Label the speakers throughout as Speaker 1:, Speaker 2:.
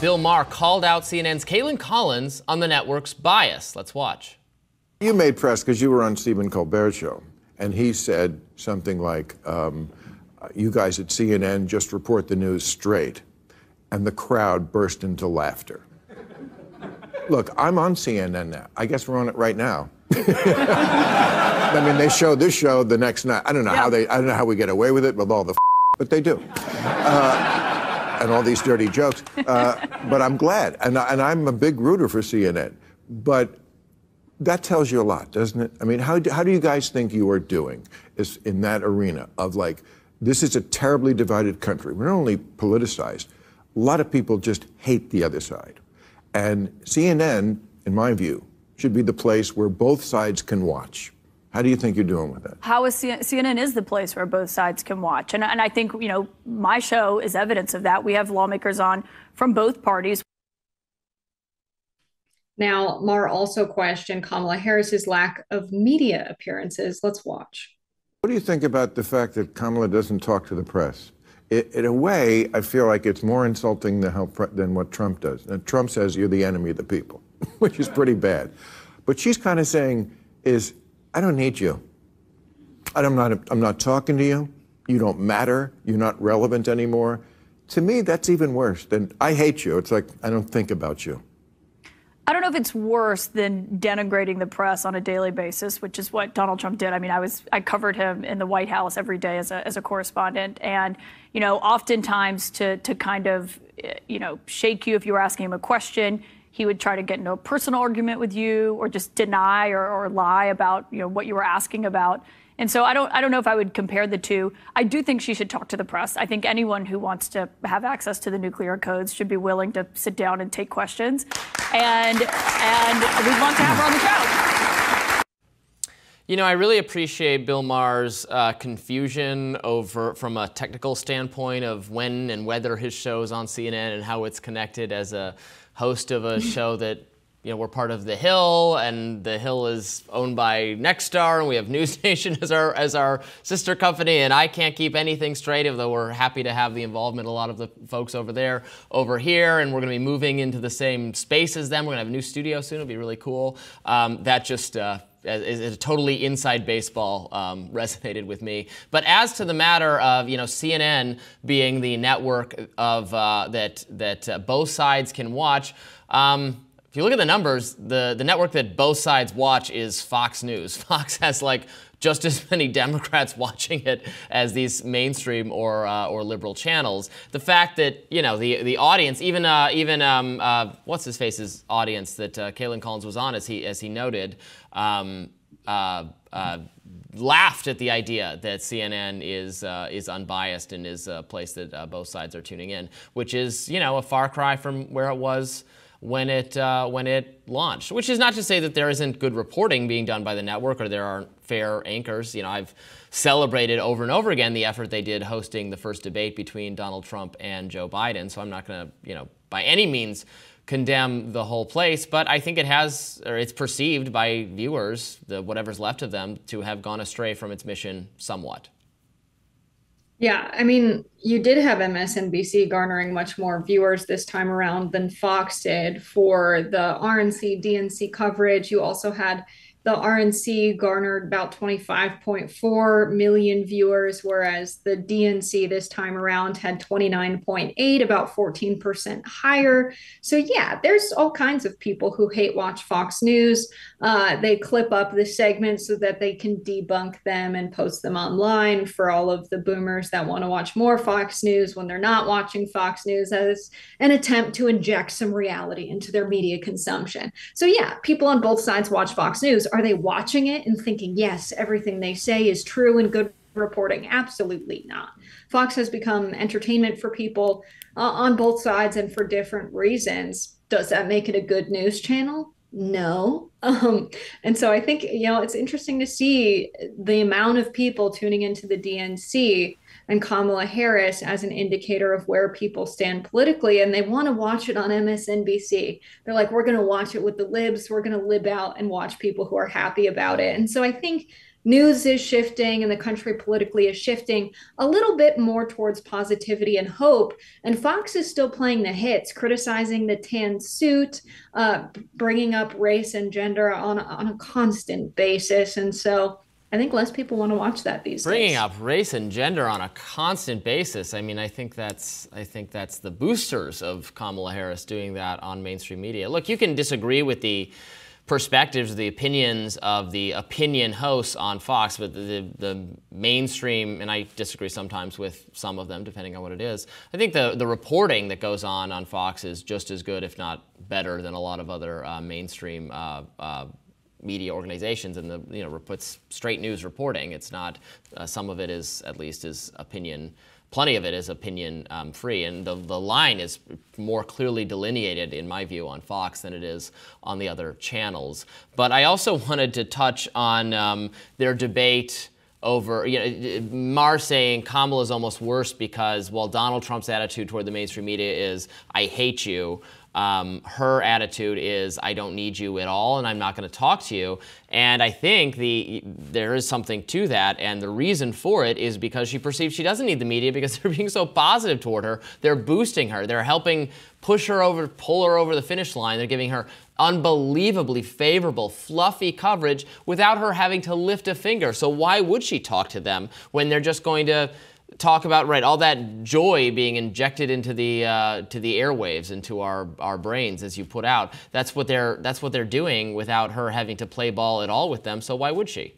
Speaker 1: Bill Maher called out CNN's Kaitlin Collins on the network's bias. Let's watch.
Speaker 2: You made press because you were on Stephen Colbert's show, and he said something like, you guys at CNN just report the news straight. And the crowd burst into laughter. Look, I'm on CNN now. I guess we're on it right now. I mean, they show this show the next night. I don't know how we get away with it with all the but they do. And all these dirty jokes. But I'm glad. And I'm a big rooter for CNN. But that tells you a lot, doesn't it? I mean, how do you guys think you are doing in that arena of like, this is a terribly divided country. We're not only politicized, a lot of people just hate the other side. And CNN, in my view, should be the place where both sides can watch. How do you think you're doing with that?
Speaker 3: CNN is the place where both sides can watch. And I think, my show is evidence of that. We have lawmakers on from both parties.
Speaker 4: Now, Maher also questioned Kamala Harris's lack of media appearances. Let's watch.
Speaker 2: What do you think about the fact that Kamala doesn't talk to the press? In a way, I feel like it's more insulting than what Trump does. And Trump says you're the enemy of the people, which is pretty bad. But she's kind of saying I don't need you. I'm not talking to you. You don't matter. You're not relevant anymore. To me, that's even worse than I hate you. It's like I don't think about you.
Speaker 3: I don't know if it's worse than denigrating the press on a daily basis, which is what Donald Trump did. I mean, I covered him in the White House every day as a correspondent. And, oftentimes to kind of, shake you if you were asking him a question, he would try to get into a personal argument with you or just deny or lie about, what you were asking about. And so I don't know if I would compare the two. I do think she should talk to the press. I think anyone who wants to have access to the nuclear codes should be willing to sit down and take questions. And we want to have her on the show.
Speaker 1: I really appreciate Bill Maher's confusion from a technical standpoint of when and whether his show is on CNN and how it's connected as a host of a show that we're part of The Hill, and The Hill is owned by Nexstar, and we have News Nation as our sister company, and I can't keep anything straight, although we're happy to have the involvement of a lot of the folks over here, and we're going to be moving into the same space as them. We're going to have a new studio soon. It'll be really cool. That just is a totally inside baseball resonated with me. But as to the matter of CNN being the network of that both sides can watch. If you look at the numbers, the network that both sides watch is Fox News. Fox has just as many Democrats watching it as these mainstream or liberal channels. The fact that the audience, even what's his face's audience that Kaitlin Collins was on, as he noted, laughed at the idea that CNN is unbiased and is a place that both sides are tuning in, which is a far cry from where it was when it launched, which is not to say that there isn't good reporting being done by the network or there aren't fair anchors. I've celebrated over and over again the effort they did hosting the first debate between Donald Trump and Joe Biden. So I'm not going to, by any means condemn the whole place, but I think it's perceived by viewers, whatever's left of them, to have gone astray from its mission somewhat.
Speaker 4: Yeah, I mean, you did have MSNBC garnering much more viewers this time around than Fox did for the RNC, DNC coverage. You also had the RNC garnered about 25.4 million viewers, whereas the DNC this time around had 29.8, about 14% higher. So yeah, there's all kinds of people who hate watch Fox News. They clip up the segments so that they can debunk them and post them online for all of the boomers that want to watch more Fox News when they're not watching Fox News, as an attempt to inject some reality into their media consumption. So yeah, people on both sides watch Fox News. Are they watching it and thinking, yes, everything they say is true and good reporting? Absolutely not. Fox has become entertainment for people on both sides and for different reasons. Does that make it a good news channel? No. And so I think, it's interesting to see the amount of people tuning into the DNC and Kamala Harris as an indicator of where people stand politically, and they want to watch it on MSNBC. They're like, we're going to watch it with the libs. We're going to lib out and watch people who are happy about it. And so I think news is shifting and the country politically is shifting a little bit more towards positivity and hope. And Fox is still playing the hits, criticizing the tan suit, bringing up race and gender on a constant basis. And so I think less people want to watch that these days.
Speaker 1: Bringing up race and gender on a constant basis. I mean, I think that's the boosters of Kamala Harris doing that on mainstream media. Look, you can disagree with the perspectives, the opinions of the opinion hosts on Fox, but the mainstream, and I disagree sometimes with some of them, depending on what it is. I think the reporting that goes on Fox is just as good, if not better, than a lot of other mainstream media organizations, and puts straight news reporting. It's not some of it is at least is opinion. Plenty of it is opinion free, and the line is more clearly delineated, in my view, on Fox than it is on the other channels. But I also wanted to touch on their debate over, Maher saying Kamala is almost worse because while Donald Trump's attitude toward the mainstream media is, I hate you, her attitude is, I don't need you at all, and I'm not going to talk to you. And I think there is something to that, and the reason for it is because she perceives she doesn't need the media because they're being so positive toward her. They're boosting her. They're helping push her over, pull her over the finish line. They're giving her unbelievably favorable, fluffy coverage without her having to lift a finger. So why would she talk to them when they're just going to talk about, right, all that joy being injected into the airwaves, into our brains, as you put out? That's what they're doing without her having to play ball at all with them. So why would she?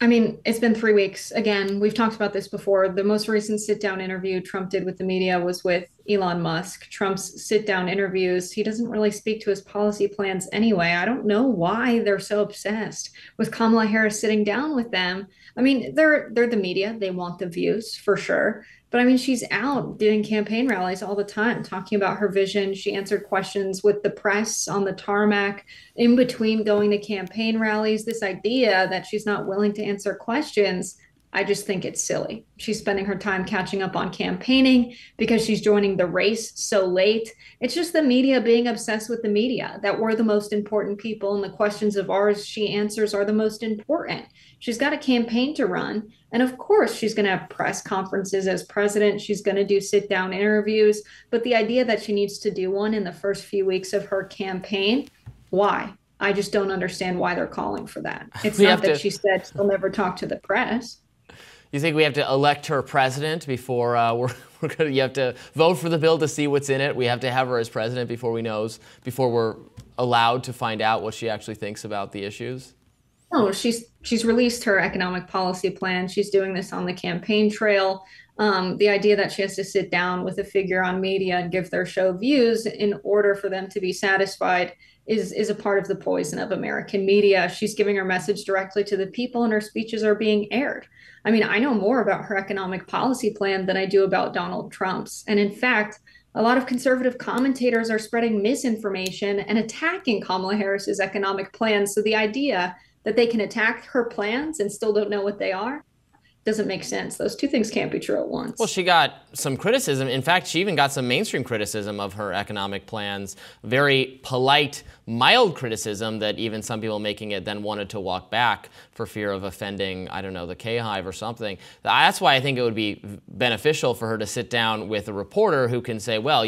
Speaker 4: I mean, it's been 3 weeks. Again, we've talked about this before. The most recent sit-down interview Trump did with the media was with Elon Musk. Trump's sit-down interviews, he doesn't really speak to his policy plans anyway. I don't know why they're so obsessed with Kamala Harris sitting down with them. I mean, they're the media. They want the views for sure. But I mean, she's out doing campaign rallies all the time, talking about her vision. She answered questions with the press on the tarmac in between going to campaign rallies. This idea that she's not willing to answer questions, I just think it's silly. She's spending her time catching up on campaigning because she's joining the race so late. It's just the media being obsessed with the media, that we're the most important people and the questions of ours she answers are the most important. She's got a campaign to run. And of course, she's going to have press conferences as president. She's going to do sit-down interviews. But the idea that she needs to do one in the first few weeks of her campaign, why? I just don't understand why they're calling for that. It's not that she said she'll never talk to the press.
Speaker 1: You think we have to elect her president before you have to vote for the bill to see what's in it? We have to have her as president before we're allowed to find out what she actually thinks about the issues?
Speaker 4: No, she's released her economic policy plan. She's doing this on the campaign trail. The idea that she has to sit down with a figure on media and give their show views in order for them to be satisfied is a part of the poison of American media. She's giving her message directly to the people, and her speeches are being aired. I mean, I know more about her economic policy plan than I do about Donald Trump's. And in fact, a lot of conservative commentators are spreading misinformation and attacking Kamala Harris's economic plans. So the idea that they can attack her plans and still don't know what they are doesn't make sense. Those two things can't be true at once.
Speaker 1: Well, she got some criticism. In fact, she even got some mainstream criticism of her economic plans. Very polite, mild criticism that even some people making it then wanted to walk back for fear of offending, I don't know, the K-Hive or something. That's why I think it would be beneficial for her to sit down with a reporter who can say, well,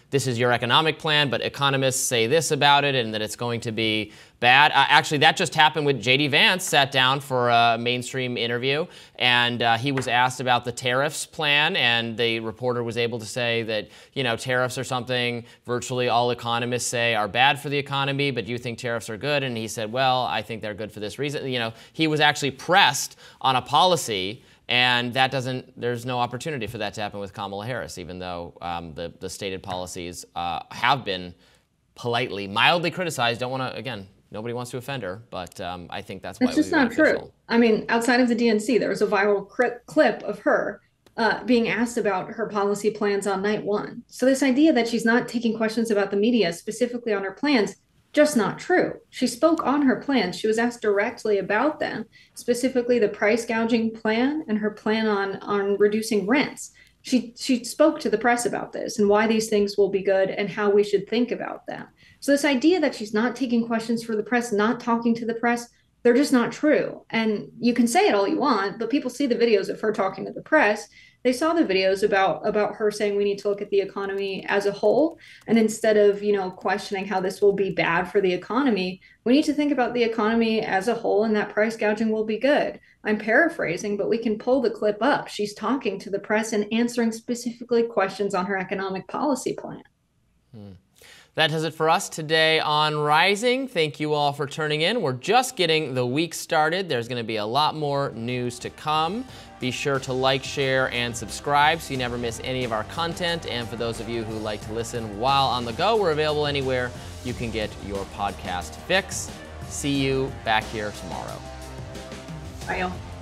Speaker 1: this is your economic plan, but economists say this about it and that it's going to be bad. Actually, that just happened with J.D. Vance, sat down for a mainstream interview, and he was asked about the tariffs plan, and the reporter was able to say that, tariffs are something virtually all economists say are bad for the economy, but you think tariffs are good? And he said, well, I think they're good for this reason. He was actually pressed on a policy, and there's no opportunity for that to happen with Kamala Harris, even though the stated policies have been politely, mildly criticized. Nobody wants to offend her, but I think that's why
Speaker 4: it's just not true. I mean, outside of the DNC, there was a viral clip of her being asked about her policy plans on night one. So this idea that she's not taking questions about the media, specifically on her plans, just not true. She spoke on her plans. She was asked directly about them, specifically the price gouging plan and her plan on reducing rents. She spoke to the press about this and why these things will be good and how we should think about them. So this idea that she's not taking questions for the press, not talking to the press, they're just not true. And you can say it all you want, but people see the videos of her talking to the press. They saw the videos about her saying we need to look at the economy as a whole. And instead of, questioning how this will be bad for the economy, we need to think about the economy as a whole, and that price gouging will be good. I'm paraphrasing, but we can pull the clip up. She's talking to the press and answering specifically questions on her economic policy plan.
Speaker 1: That does it for us today on Rising. Thank you all for tuning in. We're just getting the week started. There's going to be a lot more news to come. Be sure to like, share, and subscribe so you never miss any of our content. And for those of you who like to listen while on the go, we're available anywhere you can get your podcast fix. See you back here tomorrow.
Speaker 4: Bye, y'all.